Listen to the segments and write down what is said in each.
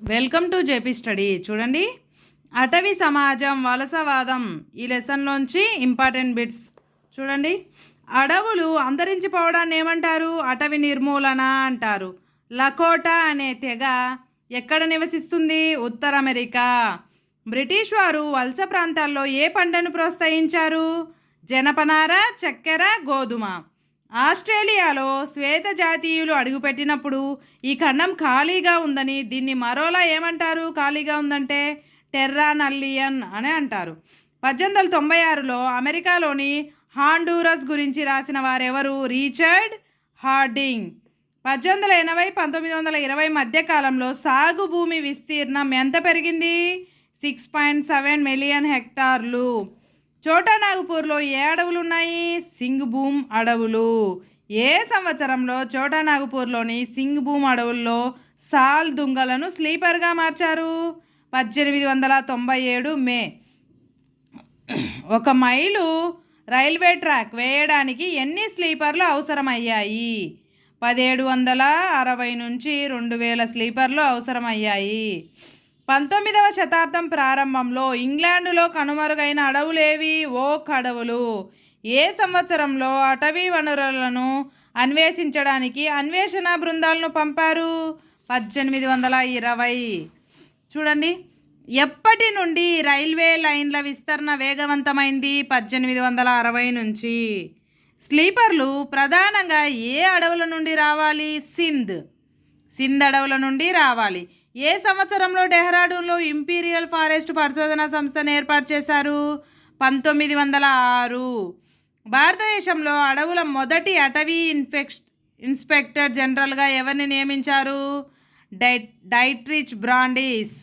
Welcome to JP study. చూడండి, అటవీ సమాజం, వలసవాదం, ఈ లెసన్లోంచి ఇంపార్టెంట్ బిట్స్ చూడండి. అడవులు అంతరించిపోవడాన్ని ఏమంటారు? అటవీ నిర్మూలన అంటారు. లకోటా అనే తెగ ఎక్కడ నివసిస్తుంది? ఉత్తర అమెరికా. బ్రిటిష్ వారు వలస ప్రాంతాల్లో ఏ పంటను ప్రోత్సహించారు? జనపనార, చక్కెర, గోధుమ. ఆస్ట్రేలియాలో శ్వేత జాతీయులు అడుగుపెట్టినప్పుడు ఈ ఖండం ఖాళీగా ఉందని, దీన్ని మరోలా ఏమంటారు? ఖాళీగా ఉందంటే టెర్రా నల్లియన్ అని అంటారు. 1896లో అమెరికాలోని హాండూరస్ గురించి రాసిన వారెవరు? Richard Hardinge. 1880-1920 మధ్యకాలంలో సాగు భూమి విస్తీర్ణం ఎంత పెరిగింది? 6.7 మిలియన్ హెక్టార్లు. చోటా నాగపూర్లో ఏ అడవులు ఉన్నాయి? సింగ్భూమ్ అడవులు. ఏ సంవత్సరంలో చోటా నాగపూర్లోని సింగ్భూమ్ అడవుల్లో సాల్ దుంగలను స్లీపర్గా మార్చారు? 1897 మే. 1 మైలు రైల్వే ట్రాక్ వేయడానికి ఎన్ని స్లీపర్లు అవసరమయ్యాయి? 1760 నుంచి 2000 స్లీపర్లు అవసరమయ్యాయి. 19వ శతాబ్దం ప్రారంభంలో ఇంగ్లాండులో కనుమరుగైన అడవులేవి? ఓక్ అడవులు. ఏ సంవత్సరంలో అటవీ వనరులను అన్వేషించడానికి అన్వేషణ బృందాలను పంపారు? 1820. చూడండి, ఎప్పటి నుండి రైల్వే లైన్ల విస్తరణ వేగవంతమైంది? 1860 నుంచి. స్లీపర్లు ప్రధానంగా ఏ అడవుల నుండి రావాలి? సింధ్ అడవుల నుండి రావాలి. ఏ సంవత్సరంలో డెహ్రాడూన్లో ఇంపీరియల్ ఫారెస్ట్ పరిశోధనా సంస్థను ఏర్పాటు చేశారు? 1906. భారతదేశంలో అడవుల మొదటి అటవీ ఇన్స్పెక్టర్ జనరల్గా ఎవరిని నియమించారు? డైట్రిచ్ బ్రాండిస్.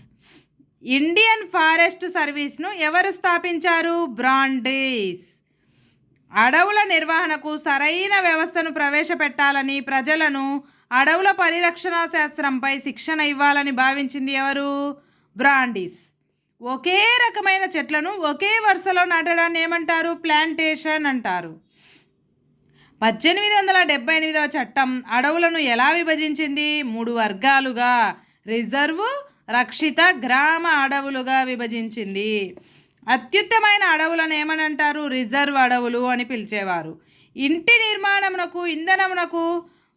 ఇండియన్ ఫారెస్ట్ సర్వీస్ను ఎవరు స్థాపించారు? బ్రాండిస్. అడవుల నిర్వహణకు సరైన వ్యవస్థను ప్రవేశపెట్టాలని, ప్రజలను అడవుల పరిరక్షణ శాస్త్రంపై శిక్షణ ఇవ్వాలని భావించింది ఎవరు? బ్రాండిస్. ఒకే రకమైన చెట్లను ఒకే వరుసలో నాటడాన్ని ఏమంటారు? ప్లాంటేషన్ అంటారు. 1878వ చట్టం అడవులను ఎలా విభజించింది? 3 వర్గాలుగా, రిజర్వ్, రక్షిత, గ్రామ అడవులుగా విభజించింది. అత్యుత్తమైన అడవులను ఏమనంటారు? రిజర్వ్ అడవులు అని పిలిచేవారు. ఇంటి నిర్మాణమునకు,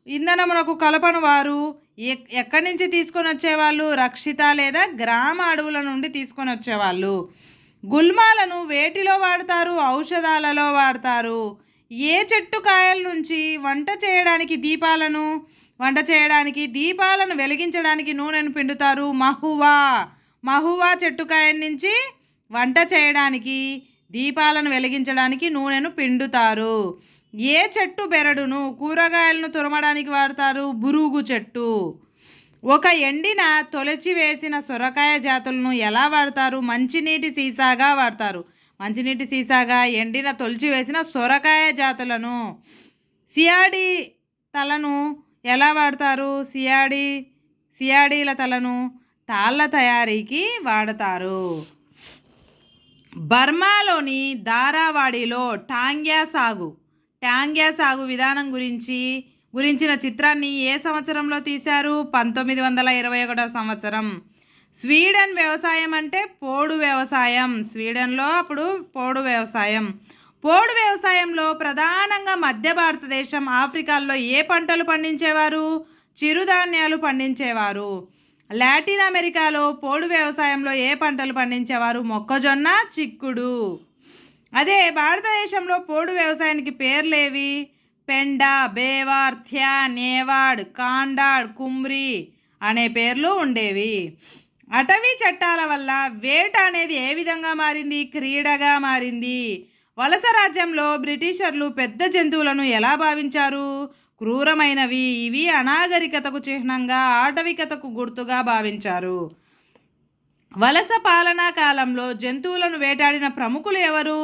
ఇంధనమునకు కలపను వారు ఎక్కడి నుంచి తీసుకొని వచ్చేవాళ్ళు? రక్షిత లేదా గ్రామ అడవుల నుండి తీసుకొని వచ్చేవాళ్ళు. గుల్మాలను వేటిలో వాడతారు? ఔషధాలలో వాడతారు. ఏ చెట్టు కాయల నుంచి వంట చేయడానికి దీపాలను వెలిగించడానికి నూనెను పిండుతారు? మహువా చెట్టు కాయల నుంచి వంట చేయడానికి, దీపాలను వెలిగించడానికి నూనెను పిండుతారు. ఏ చెట్టు బెరడును కూరగాయలను తురమడానికి వాడతారు? బురుగు చెట్టు. ఒక ఎండిన తొలచివేసిన సొరకాయ జాతులను ఎలా వాడతారు? మంచినీటి సీసాగా వాడతారు. మంచినీటి సీసాగా ఎండిన తొలచివేసిన సొరకాయ జాతులను. సియాడి తలను ఎలా వాడతారు? సియాడీల తలను తాళ్ళ తయారీకి వాడతారు. బర్మాలోని ధారావాడిలో టాంగ్యా సాగు విధానం గురించిన చిత్రాన్ని ఏ సంవత్సరంలో తీశారు? 1921 సంవత్సరం. స్వీడన్ వ్యవసాయం అంటే పోడు వ్యవసాయం. స్వీడన్లో అప్పుడు పోడు వ్యవసాయంలో ప్రధానంగా మధ్య భారతదేశం, ఆఫ్రికాల్లో ఏ పంటలు పండించేవారు? చిరుధాన్యాలు పండించేవారు. లాటిన్ అమెరికాలో పోడు వ్యవసాయంలో ఏ పంటలు పండించేవారు? మొక్కజొన్న, చిక్కుడు. అదే భారతదేశంలో పోడు వ్యవసాయానికి పేర్లేవి? పెండా, బేవార్, థ్యా, నేవాడ్, కాండాడ్, కుమ్రి అనే పేర్లు ఉండేవి. అటవీ చట్టాల వల్ల వేట అనేది ఏ విధంగా మారింది? క్రీడగా మారింది. వలస రాజ్యంలో బ్రిటిషర్లు పెద్ద జంతువులను ఎలా భావించారు? క్రూరమైనవి. ఇవి అనాగరికతకు చిహ్నంగా, ఆటవికతకు గుర్తుగా భావించారు. వలస పాలనా కాలంలో జంతువులను వేటాడిన ప్రముఖులు ఎవరు?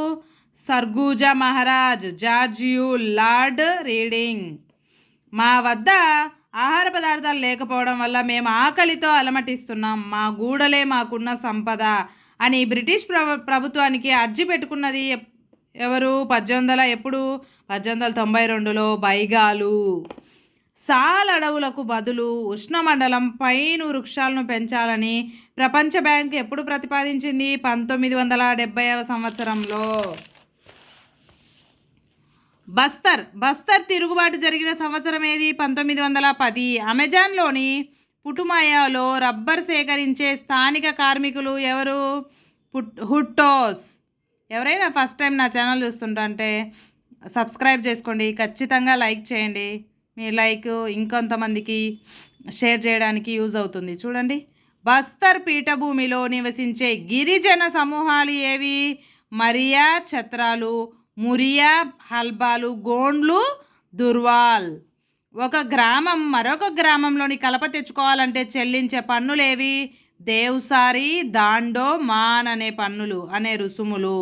సర్గుజా మహారాజ్, జార్జియు, లార్డ్ రీడింగ్. మా వద్ద ఆహార పదార్థాలు లేకపోవడం వల్ల మేము ఆకలితో అలమటిస్తున్నాం, మా గూడలే మాకున్న సంపద అని బ్రిటిష్ ప్రభుత్వానికి అర్జీ పెట్టుకున్నది ఎవరు? 1892లో బైగాలు. సాల్ అడవులకు బదులు ఉష్ణమండలం పైను వృక్షాలను పెంచాలని ప్రపంచ బ్యాంక్ ఎప్పుడు ప్రతిపాదించింది? 1970వ సంవత్సరంలో. బస్తర్ తిరుగుబాటు జరిగిన సంవత్సరం ఏది? 1910. అమెజాన్లోని పుటుమయాలో రబ్బర్ సేకరించే స్థానిక కార్మికులు ఎవరు? హుట్టోస్. ఎవరైనా ఫస్ట్ టైం నా ఛానల్ చూస్తుంటే సబ్స్క్రైబ్ చేసుకోండి, ఖచ్చితంగా లైక్ చేయండి. మీ లైక్ ఇంకొంతమందికి షేర్ చేయడానికి యూజ్ అవుతుంది. చూడండి, బస్తర్ పీఠభూమిలో నివసించే గిరిజన సమూహాలు ఏవి? మరియా ఛత్రాలు, మురియా హల్బాలు, గోండ్లు, దుర్వాల్. ఒక గ్రామం మరొక గ్రామంలోని కలప తెచ్చుకోవాలంటే చెల్లించే పన్నులేవి? దేవ్సారి, దాండో, మాన్ అనే రుసుములు.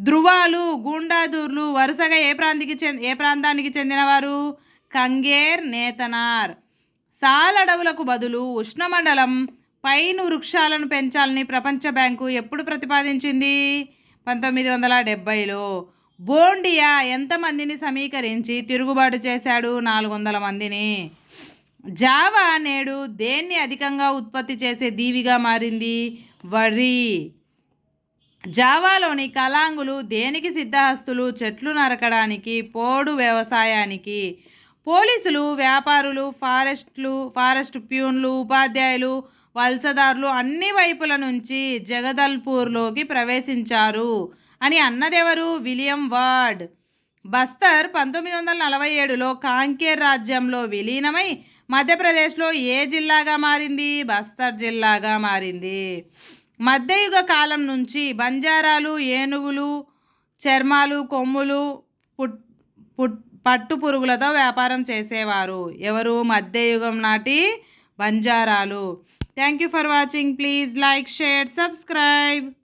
ధ్రువాలు, గుండాదూర్లు వరుసగా ఏ ప్రాంతానికి చెందినవారు? కంగేర్, నేతనార్. సాల్ అడవులకు బదులు ఉష్ణమండలం పైను వృక్షాలను పెంచాలని ప్రపంచ బ్యాంకు ఎప్పుడు ప్రతిపాదించింది? 1970లో. బోండియా ఎంతమందిని సమీకరించి తిరుగుబాటు చేశాడు? 400 మందిని. జావా నేడు దేన్ని అధికంగా ఉత్పత్తి చేసే దీవిగా మారింది? వరి. జావాలోని కలాంగులు దేనికి సిద్ధహస్తులు? చెట్లు నరకడానికి, పోడు వ్యవసాయానికి. పోలీసులు, వ్యాపారులు, ఫారెస్ట్ ప్యూన్లు, ఉపాధ్యాయులు, వలసదారులు అన్ని వైపుల నుంచి జగదల్పూర్లోకి ప్రవేశించారు అని అన్నదెవరు? William Ward. బస్తర్ 1947లో కాంకేర్ రాజ్యంలో విలీనమై మధ్యప్రదేశ్లో ఏ జిల్లాగా మారింది? బస్తర్ జిల్లాగా మారింది. మధ్యయుగ కాలం నుంచి బంజారాలు ఏనుగులు చర్మాలు, కొమ్ములు, పట్టు పురుగులతో వ్యాపారం చేసేవారు. ఎవరు? మధ్యయుగం నాటి బంజారాలు. Thank you for watching. Please like, share, subscribe.